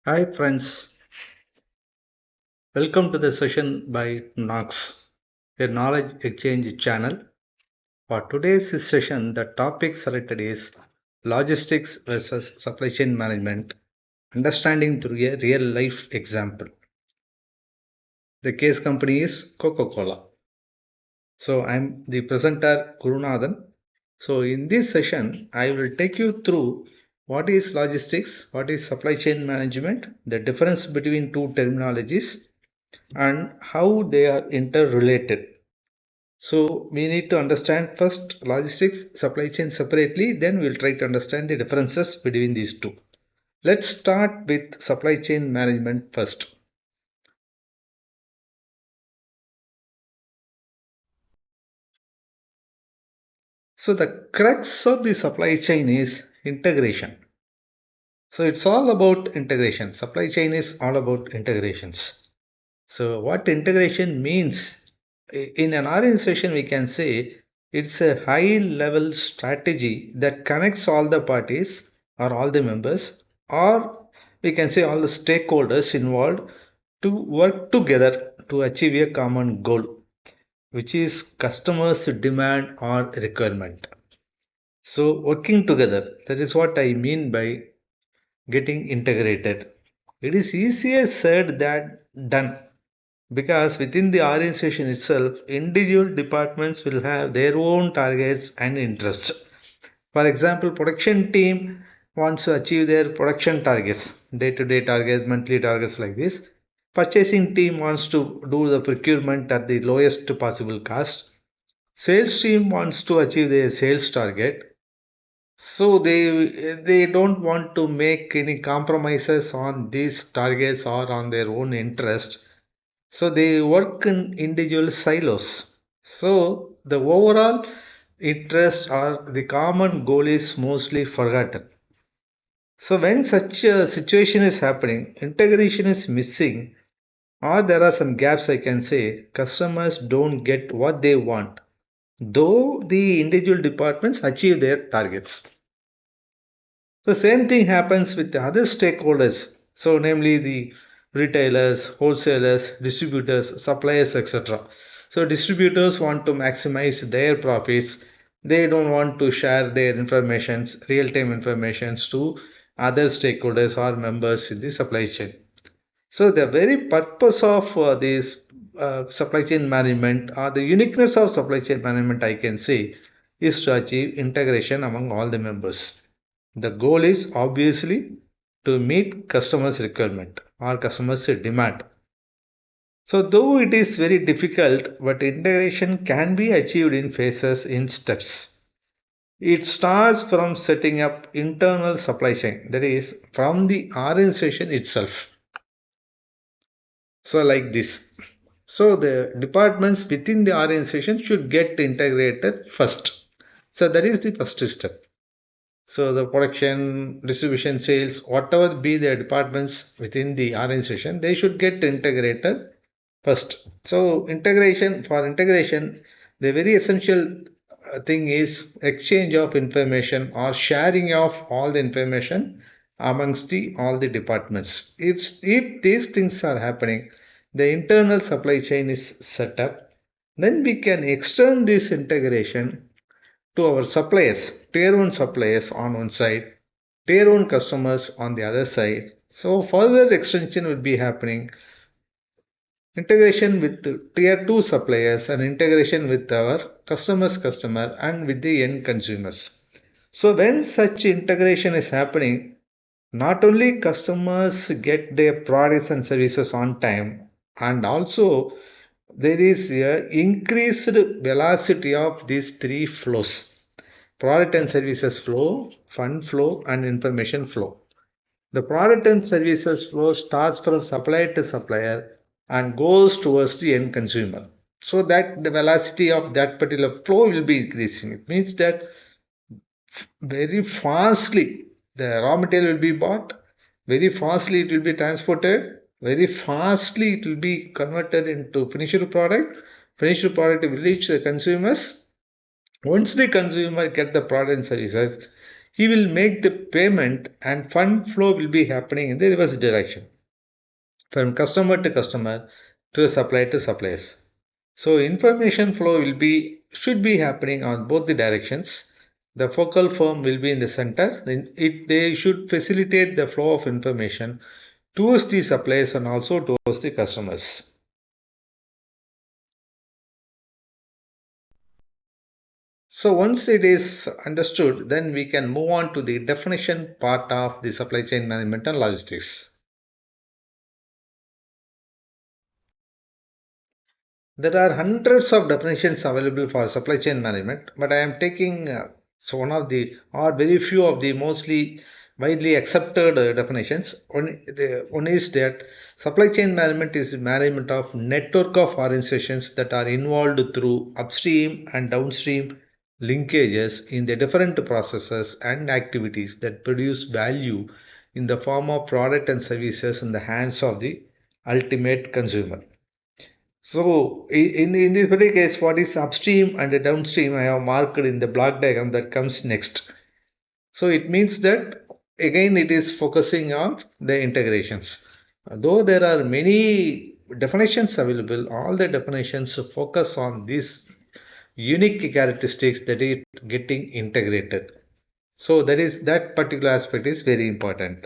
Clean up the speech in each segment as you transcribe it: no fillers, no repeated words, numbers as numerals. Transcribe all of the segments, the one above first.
Hi friends, welcome to the session by Knox, a knowledge exchange channel. For today's session, the topic selected is logistics versus supply chain management, understanding through a real life example. The case company is Coca-Cola. So I'm the presenter Gurunathan. So in this session, I will take you through what is logistics, what is supply chain management, the difference between two terminologies, and how they are interrelated. So we need to understand first logistics, supply chain separately, then we'll try to understand the differences between these two. Let's start with supply chain management first. So the crux of the supply chain is integration. So it's all about integration. Supply chain is all about integrations. So what integration means in an organization, we can say it's a high level strategy that connects all the parties or all the members, or we can say all the stakeholders involved to work together to achieve a common goal, which is customers demand or requirement. So working together, that is what I mean by getting integrated. It is easier said than done because within the organization itself, individual departments will have their own targets and interests. For example, production team wants to achieve their production targets, day-to-day targets, monthly targets like this. Purchasing team wants to do the procurement at the lowest possible cost. Sales team wants to achieve their sales target. So they don't want to make any compromises on these targets or on their own interest, so they work in individual silos. So the overall interest or the common goal is mostly forgotten. So when such a situation is happening, integration is missing, or there are some gaps, I can say, customers don't get what they want, though the individual departments achieve their targets. The same thing happens with the other stakeholders, so namely the retailers, wholesalers, distributors, suppliers, etc. So distributors want to maximize their profits. They don't want to share their informations, real-time informations to other stakeholders or members in the supply chain. So the very purpose of this supply chain management or the uniqueness of supply chain management, I can say, is to achieve integration among all the members. The goal is obviously to meet customers' requirement or customers' demand. So though it is very difficult, but integration can be achieved in phases, in steps. It starts from setting up internal supply chain, that is from the organization itself. So like this. So the departments within the organization should get integrated first. So that is the first step. So the production, distribution, sales, whatever be the departments within the organization, they should get integrated first. So for integration, the very essential thing is exchange of information or sharing of all the information amongst all the departments. If these things are happening, the internal supply chain is set up, then we can extend this integration to our suppliers, tier 1 suppliers on one side, tier 1 customers on the other side. So further extension will be happening, integration with the tier 2 suppliers and integration with our customers customer and with the end consumers. So when such integration is happening, not only customers get their products and services on time, and also there is a increased velocity of these three flows: product and services flow, fund flow, and information flow. The product and services flow starts from supplier to supplier and goes towards the end consumer. So that the velocity of that particular flow will be increasing. It means that very fastly the raw material will be bought, very fastly it will be transported, very fastly it will be converted into finished product will reach the consumers. Once the consumer get the product and services, he will make the payment and fund flow will be happening in the reverse direction from customer to supplier to suppliers. So information flow will be should be happening on both the directions. The focal firm will be in the center. Then they should facilitate the flow of information towards the suppliers and also towards the customers. So once it is understood, then we can move on to the definition part of the supply chain management and logistics. There are hundreds of definitions available for supply chain management, but I am taking so one of the or very few of the mostly widely accepted definitions. One is that supply chain management is the management of network of organizations that are involved through upstream and downstream linkages in the different processes and activities that produce value in the form of product and services in the hands of the ultimate consumer. So in this particular case, what is upstream and the downstream, I have marked in the block diagram that comes next. So it means that again it is focusing on the integrations. Though there are many definitions available, all the definitions focus on these unique characteristics that it getting integrated. So that particular aspect is very important.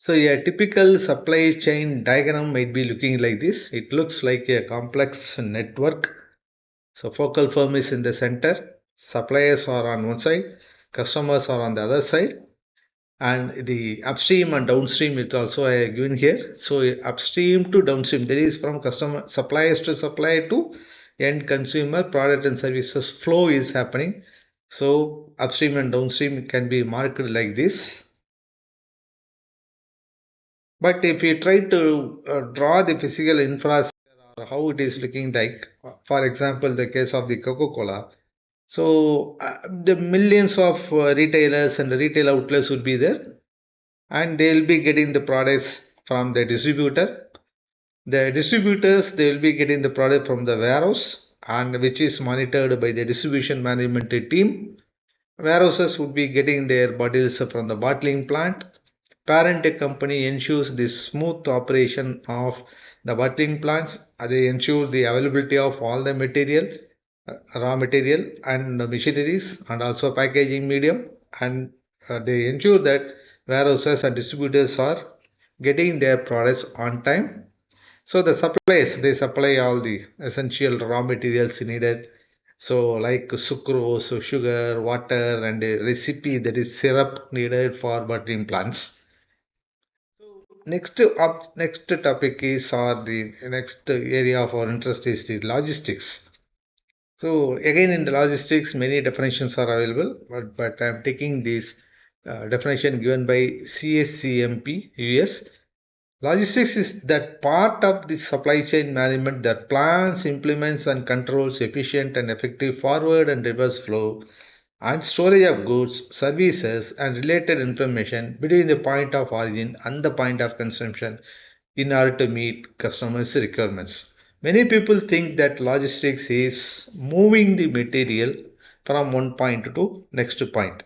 So a typical supply chain diagram might be looking like this. It looks like a complex network. So focal firm is in the center, suppliers are on one side, customers are on the other side, and the upstream and downstream is also given here. So upstream to downstream, that is from customer suppliers to supplier to end consumer product and services flow is happening. So upstream and downstream can be marked like this. But if we try to draw the physical infrastructure or how it is looking like, for example, the case of the Coca-Cola, so the millions of retailers and the retail outlets would be there, and they'll be getting the products from the distributor. The distributors they will be getting the product from the warehouse, and which is monitored by the distribution management team. Warehouses would be getting their bottles from the bottling plant. Parent company ensures the smooth operation of the bottling plants. They ensure the availability of all the material, raw material and the machineries and also packaging medium, and they ensure that warehouses and distributors are getting their products on time. So the suppliers they supply all the essential raw materials needed. So like sucrose, sugar, water, and a recipe that is syrup needed for bottling plants. Next topic is or the next area of our interest is the logistics. So again in the logistics many definitions are available, but I'm taking this definition given by CSCMP US. Logistics is that part of the supply chain management that plans, implements, and controls efficient and effective forward and reverse flow and storage of goods, services, and related information between the point of origin and the point of consumption in order to meet customers' requirements. Many people think that logistics is moving the material from one point to next point.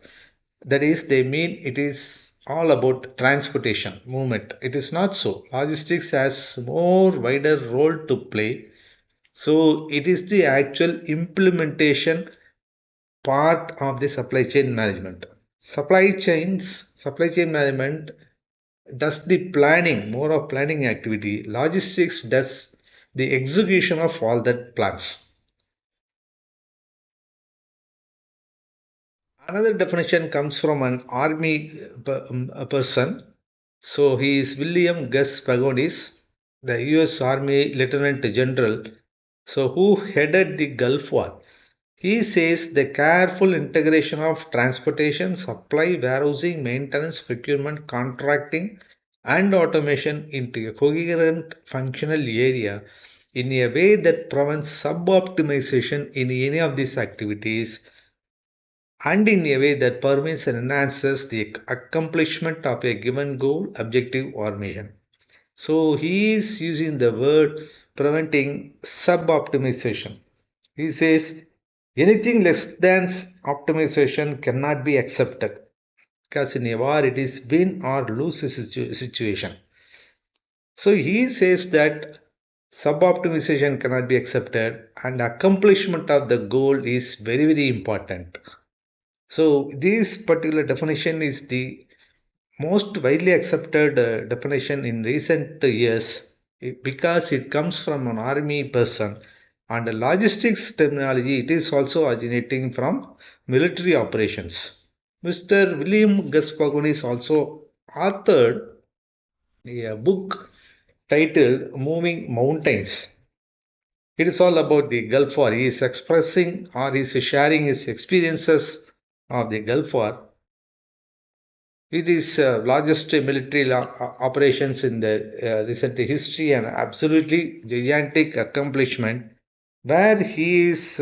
That is, they mean it is all about transportation, movement. It is not so. Logistics has more wider role to play. So it is the actual implementation part of the supply chain management. Supply chain management does the planning, more of planning activity. Logistics does the execution of all that plans. Another definition comes from an army person. So he is William Gus Pagonis, the US Army Lieutenant General, so who headed the Gulf War. He says the careful integration of transportation, supply, warehousing, maintenance, procurement, contracting, and automation into a coherent functional area in a way that prevents sub-optimization in any of these activities and in a way that permits and enhances the accomplishment of a given goal, objective, or mission. So he is using the word preventing sub optimization. He says Anything less than optimization cannot be accepted because in a war it is win or lose situation. So he says that sub-optimization cannot be accepted and accomplishment of the goal is very, very important. So this particular definition is the most widely accepted definition in recent years because it comes from an army person and the logistics terminology it is also originating from military operations. Mr. William Gaspagonis also authored a book titled Moving Mountains. It is all about the Gulf War. He is expressing or he is sharing his experiences of the Gulf War. It is largest military operations in the recent history and absolutely gigantic accomplishment where he is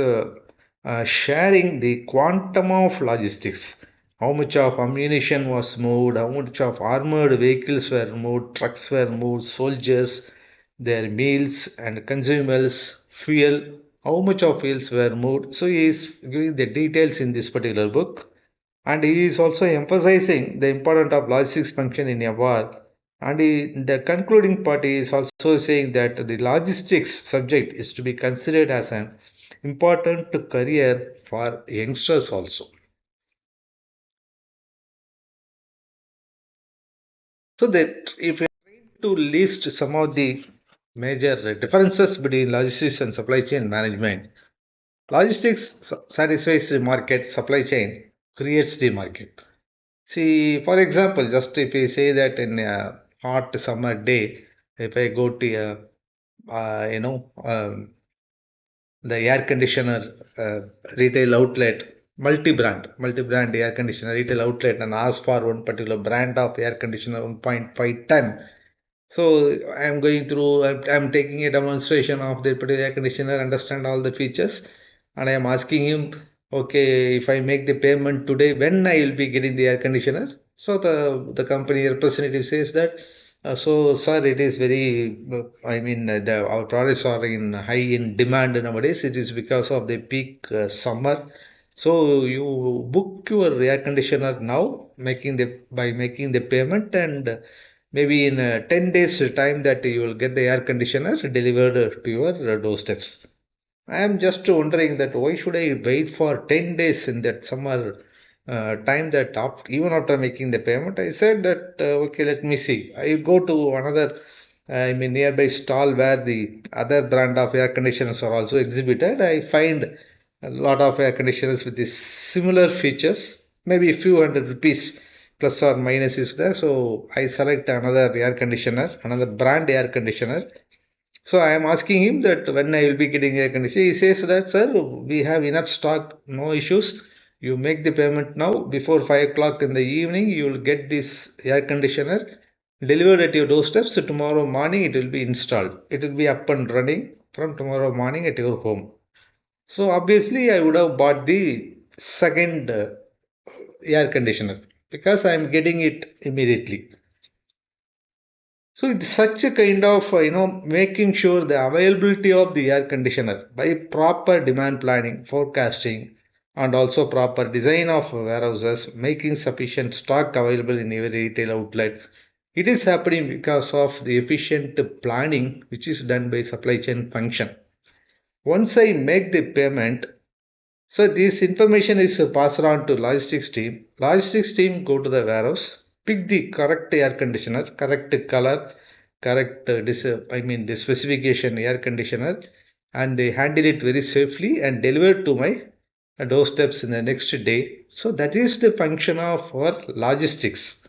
sharing the quantum of logistics. How much of ammunition was moved, how much of armored vehicles were moved, trucks were moved, soldiers, their meals and consumables, fuel, how much of fuels were moved. So he is giving the details in this particular book and he is also emphasizing the importance of logistics function in a war. And the concluding part he is also saying that the logistics subject is to be considered as an important career for youngsters also. So that if we to list some of the major differences between logistics and supply chain management, logistics satisfies the market, supply chain creates the market. See, for example, just if we say that in a hot summer day, if I go to the air conditioner retail outlet, multi-brand air conditioner retail outlet, and ask for one particular brand of air conditioner 1.5 ton. So I'm going through, I'm taking a demonstration of the particular air conditioner, understand all the features, and I am asking him, okay, if I make the payment today, when I will be getting the air conditioner? So the company representative says that, so sir, it is very, our products are in high in demand nowadays. It is because of the peak summer. So you book your air conditioner now, making the by making the payment and maybe in 10 days time that you will get the air conditioner delivered to your doorsteps. I am just wondering that why should I wait for 10 days in that summer time that even after making the payment, I said that, okay, let me see. I go to another, nearby stall where the other brand of air conditioners are also exhibited. I find a lot of air conditioners with the similar features, maybe a few hundred rupees plus or minus is there. So I select another air conditioner, another brand air conditioner. So I am asking him that when I will be getting air conditioner. He says that, sir, we have enough stock, no issues. You make the payment now. Before 5 o'clock in the evening, you will get this air conditioner delivered at your doorstep. So tomorrow morning it will be installed. It will be up and running from tomorrow morning at your home. So obviously, I would have bought the second air conditioner because I am getting it immediately. So it's such a kind of making sure the availability of the air conditioner by proper demand planning, forecasting, and also proper design of warehouses, making sufficient stock available in every retail outlet. It is happening because of the efficient planning which is done by supply chain function. Once I make the payment, so this information is passed on to logistics team. Logistics team go to the warehouse, pick the correct air conditioner, correct color, correct the specification air conditioner, and they handle it very safely and deliver to my doorsteps in the next day. So that is the function of our logistics.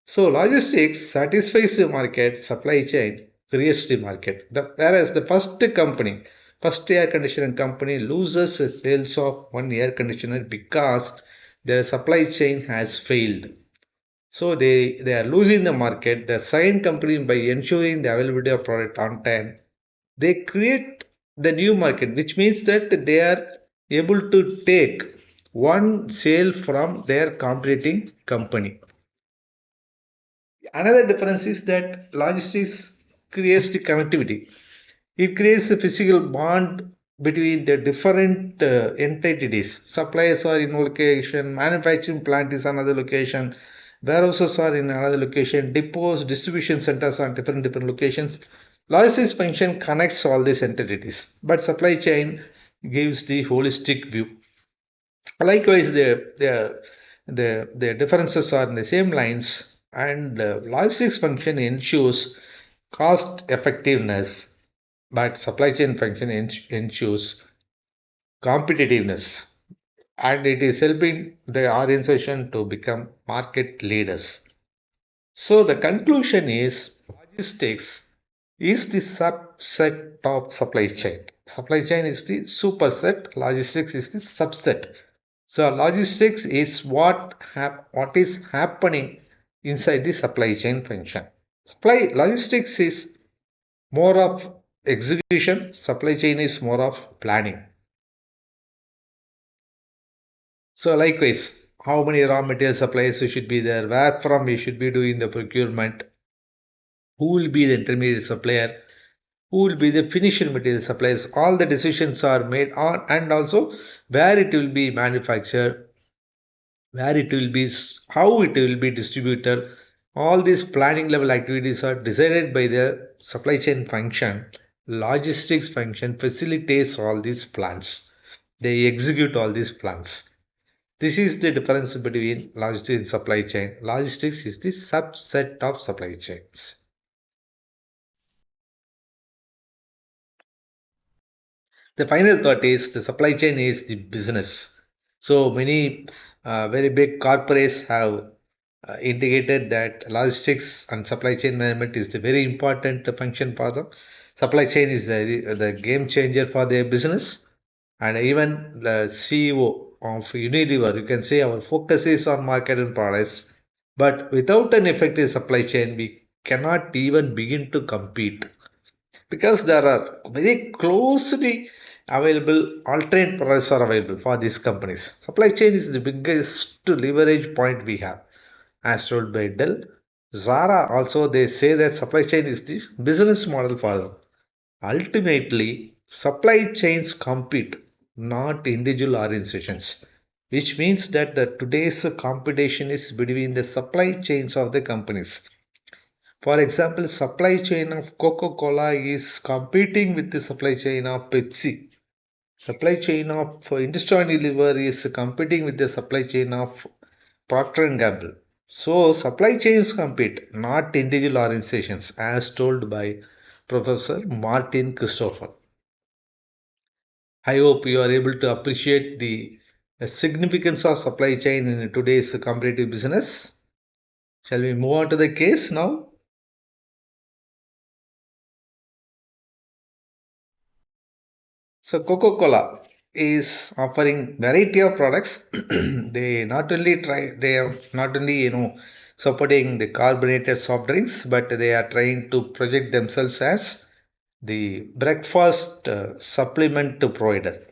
So logistics satisfies the market, supply chain creates the market. Whereas the first air conditioning company loses the sales of one air conditioner because their supply chain has failed. So they are losing the market. The second company by ensuring the availability of product on time, they create the new market, which means that they are able to take one sale from their competing company. Another difference is that logistics creates the connectivity. It creates a physical bond between the different entities. Suppliers are in one location, manufacturing plant is another location, warehouses are in another location, depots, distribution centers are different locations. Logistics function connects all these entities, but supply chain gives the holistic view. Likewise, the differences are in the same lines, and logistics function ensures cost effectiveness, but supply chain function ensures competitiveness, and it is helping the organization to become market leaders. So the conclusion is logistics is the subset of supply chain. Supply chain is the superset, logistics is the subset. So logistics is what is happening inside the supply chain function. Supply logistics is more of execution, supply chain is more of planning. So likewise, how many raw material suppliers should be there, where from we should be doing the procurement, who will be the intermediate supplier, who will be the finished material suppliers, all the decisions are made on, and also where it will be manufactured, where it will be, how it will be distributed. All these planning level activities are decided by the supply chain function. Logistics function facilitates all these plans. They execute all these plans. This is the difference between logistics and supply chain. Logistics is the subset of supply chains. The final thought is the supply chain is the business. So many very big corporates have indicated that logistics and supply chain management is the very important function for them. Supply chain is the game changer for their business. And even the CEO of Unilever, you can say our focus is on market and products. But without an effective supply chain, we cannot even begin to compete because there are very closely available alternate products are available for these companies. Supply chain is the biggest leverage point we have, as told by Dell. Zara also they say that supply chain is the business model for them. Ultimately, supply chains compete, not individual organizations, which means that the today's competition is between the supply chains of the companies. For example, supply chain of Coca-Cola is competing with the supply chain of Pepsi. Supply chain of Industrial Unilever is competing with the supply chain of Procter and Gamble. So supply chains compete, not individual organizations, as told by Professor Martin Christopher. I hope you are able to appreciate the significance of supply chain in today's competitive business. Shall we move on to the case now? So Coca-Cola is offering variety of products. They are not only supporting the carbonated soft drinks, but they are trying to project themselves as the breakfast supplement provider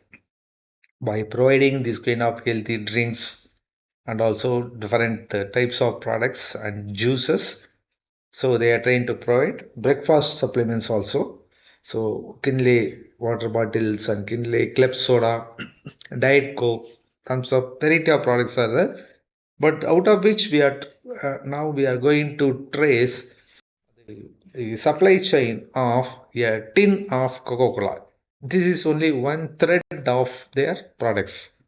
by providing this kind of healthy drinks and also different types of products and juices. So they are trying to provide breakfast supplements also. So Kinley water bottles and Kinley Club soda, Diet Coke, thumbs up, variety of products are there. But out of which we are now we are going to trace the supply chain of a tin of Coca-Cola. This is only one thread of their products.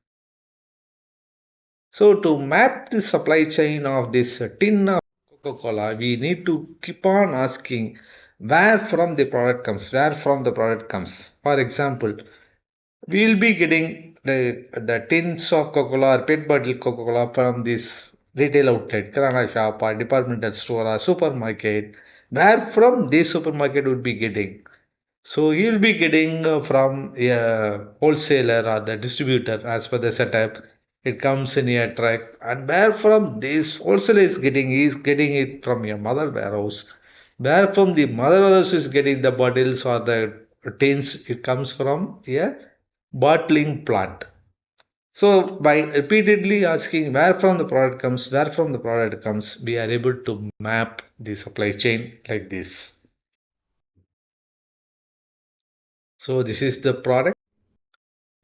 So to map the supply chain of this tin of Coca-Cola, we need to keep on asking where from the product comes, where from the product comes. For example, we will be getting the tins of Coca-Cola or PET bottle Coca-Cola from this retail outlet, Kirana shop or departmental store or supermarket. Where from this supermarket would be getting? So he will be getting from a wholesaler or the distributor as per the setup. It comes in a truck, and where from this wholesaler is getting? He is getting it from a mother warehouse. Where from the mother warehouse is getting the bottles or the tins? It comes from a bottling plant. So by repeatedly asking where from the product comes, where from the product comes, we are able to map the supply chain like this. So this is the product.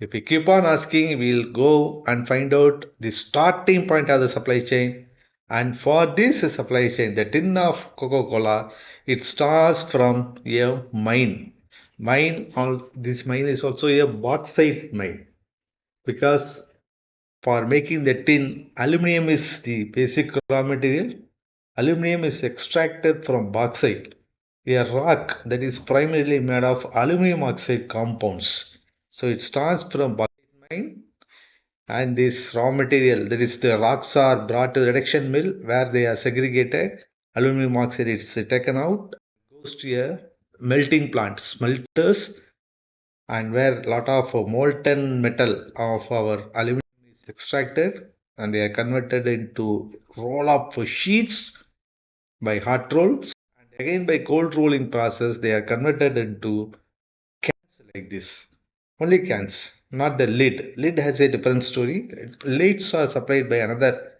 If we keep on asking, we'll go and find out the starting point of the supply chain. And for this supply chain, the tin of Coca-Cola, it starts from a mine. This mine is also a bauxite mine because for making the tin, aluminum is the basic raw material. Aluminum is extracted from bauxite, a rock that is primarily made of aluminum oxide compounds. So it starts from bauxite mine, and this raw material, that is the rocks, are brought to the reduction mill where they are segregated. Aluminum oxide is taken out, goes to a melting plant, smelters, and where a lot of molten metal of our aluminum is extracted, and they are converted into roll up sheets by hot rolls, and again by cold rolling process they are converted into cans like this. Only cans, not the lid. Lid has a different story. Lids are supplied by another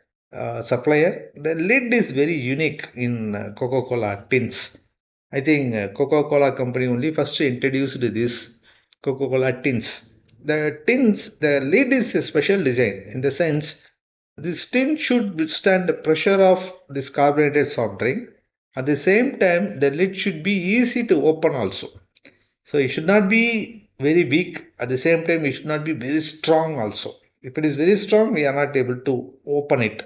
supplier. The lid is very unique in Coca-Cola tins. I think Coca-Cola company only first introduced this Coca-Cola tins. The lid is a special design in the sense this tin should withstand the pressure of this carbonated soft drink. At the same time, the lid should be easy to open also. So it should not be very weak. At the same time, it should not be very strong also. If it is very strong, we are not able to open it.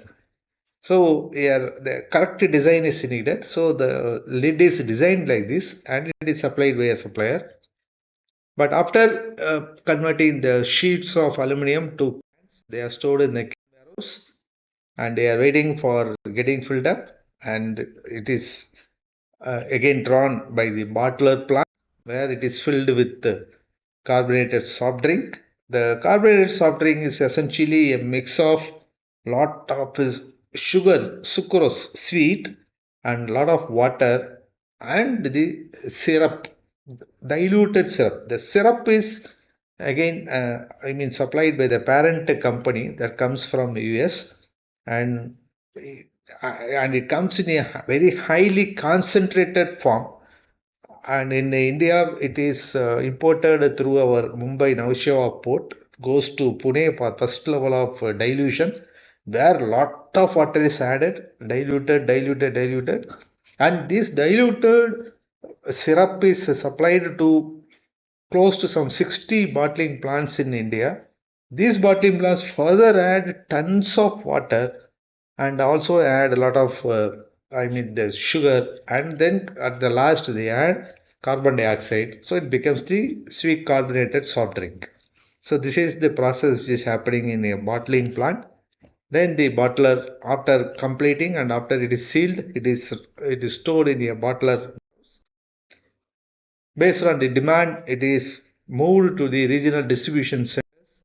So here the correct design is needed. So the lid is designed like this and it is supplied by a supplier. But after converting the sheets of aluminum to cans, they are stored in the barrels and they are waiting for getting filled up, and it is again drawn by the bottler plant where it is filled with carbonated soft drink. The carbonated soft drink is essentially a mix of lot of sugar, sucrose, sweet, and lot of water and the syrup, diluted syrup. The syrup is again, supplied by the parent company that comes from the US, and and it comes in a very highly concentrated form, and in India, it is imported through our Mumbai Navsheva port, goes to Pune for first level of dilution, where lot of water is added, diluted, and this diluted syrup is supplied to close to some 60 bottling plants in India. These bottling plants further add tons of water and also add a lot of the sugar, and then at the last they add carbon dioxide, so it becomes the sweet carbonated soft drink. So this is the process which is happening in a bottling plant. Then the bottler, after completing and after it is sealed, it is stored in a bottler. Based on the demand, it is moved to the regional distribution centers.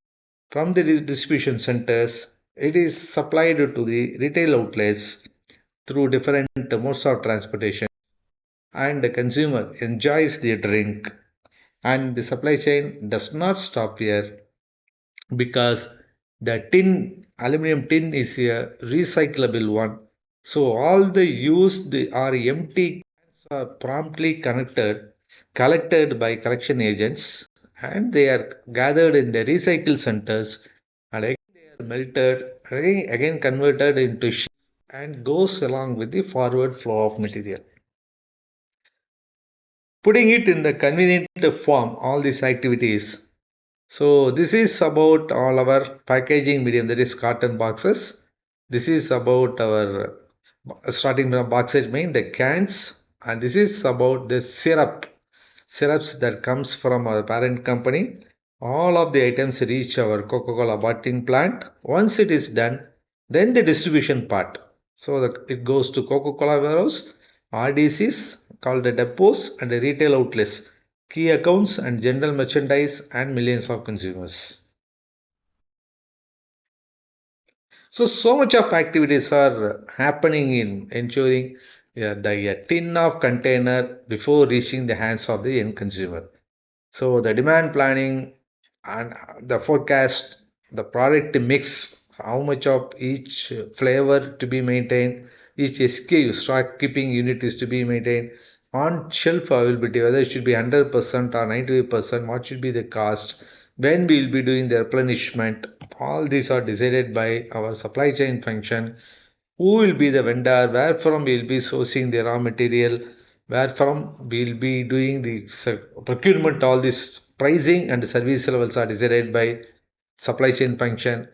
From the distribution centers, it is supplied to the retail outlets through different modes of transportation, and the consumer enjoys the drink. And the supply chain does not stop here because the aluminum tin is a recyclable one. So all the used or empty cans are promptly collected by collection agents, and they are gathered in the recycle centers, and again they are melted, again converted into sheets, and goes along with the forward flow of material. Putting it in the convenient form, all these activities. So this is about all our packaging medium, that is cotton boxes. This is about our starting from boxage main, the cans, and this is about the syrups that comes from our parent company. All of the items reach our Coca-Cola bottling plant. Once it is done, then the distribution part. So it goes to Coca-Cola warehouse, RDCs called the depots, and the retail outlets, key accounts and general merchandise, and millions of consumers. So much of activities are happening in ensuring the tin of container before reaching the hands of the end consumer. So the demand planning and the forecast, the product mix, how much of each flavor to be maintained, each SKU, stock keeping unit is to be maintained, on shelf availability, whether it should be 100% or 98%, what should be the cost. when we will be doing the replenishment. All these are decided by our supply chain function. Who will be the vendor, where from we will be sourcing the raw material, where from we will be doing the procurement. All this pricing and service levels are decided by supply chain function.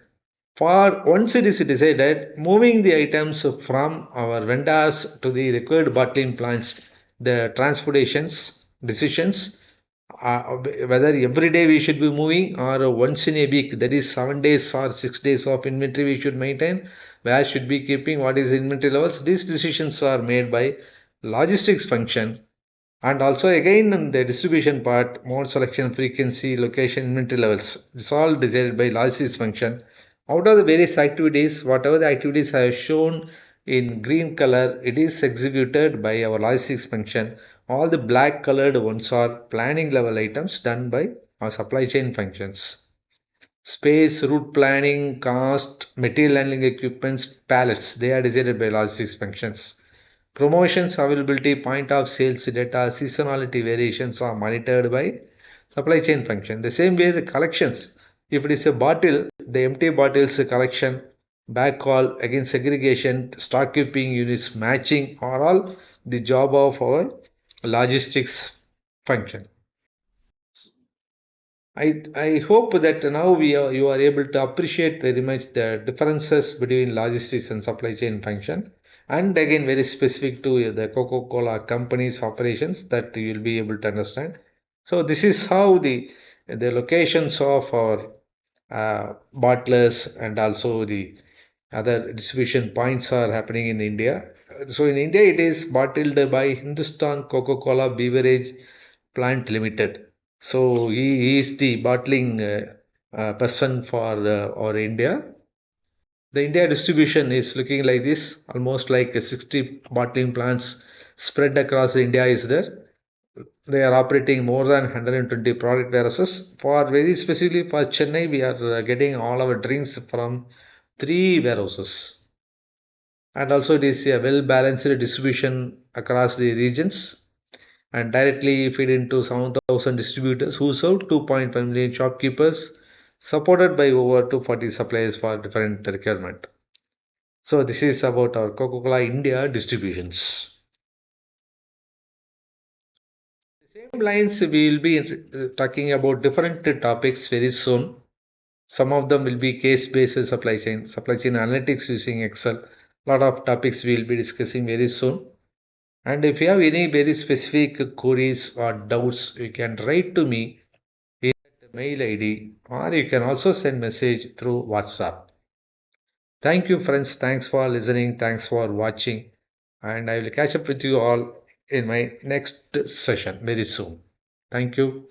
For once it is decided, moving the items from our vendors to the required bottling plants, the transportations decisions, whether every day we should be moving or once in a week, that is 7 days or 6 days of inventory we should maintain, where should be keeping, what is inventory levels. These decisions are made by logistics function. And also again in the distribution part, mode selection, frequency, location, inventory levels. It's all decided by logistics function. Out of the various activities, whatever the activities I have shown in green color, it is executed by our logistics function. All the black colored ones are planning level items done by our supply chain functions. Space, route planning, cost, material handling equipments, pallets, they are decided by logistics functions. Promotions, availability, point of sales data, seasonality variations are monitored by supply chain function. The same way the collections, if it is a bottle, the empty bottles collection, backhaul, again segregation, stock keeping units, matching are all the job of our logistics function. I hope that now you are able to appreciate very much the differences between logistics and supply chain function, and again very specific to the Coca-Cola company's operations, that you will be able to understand. So this is how the locations of our bottlers and also the other distribution points are happening in India. So in India, it is bottled by Hindustan Coca-Cola Beverage Plant Limited. So he is the bottling person for our India. The India distribution is looking like this, almost like 60 bottling plants spread across India is there. They are operating more than 120 product warehouses. For very specifically for Chennai, we are getting all our drinks from three warehouses. And also it is a well balanced distribution across the regions and directly feed into 7,000 distributors who serve 2.5 million shopkeepers, supported by over 240 suppliers for different requirement. So this is about our Coca-Cola India distributions. The same lines we will be talking about different topics very soon. Some of them will be case-based supply chain analytics using Excel. A lot of topics we will be discussing very soon. And if you have any very specific queries or doubts, you can write to me in the mail ID, or you can also send message through WhatsApp. Thank you, friends. Thanks for listening. Thanks for watching. And I will catch up with you all in my next session very soon. Thank you.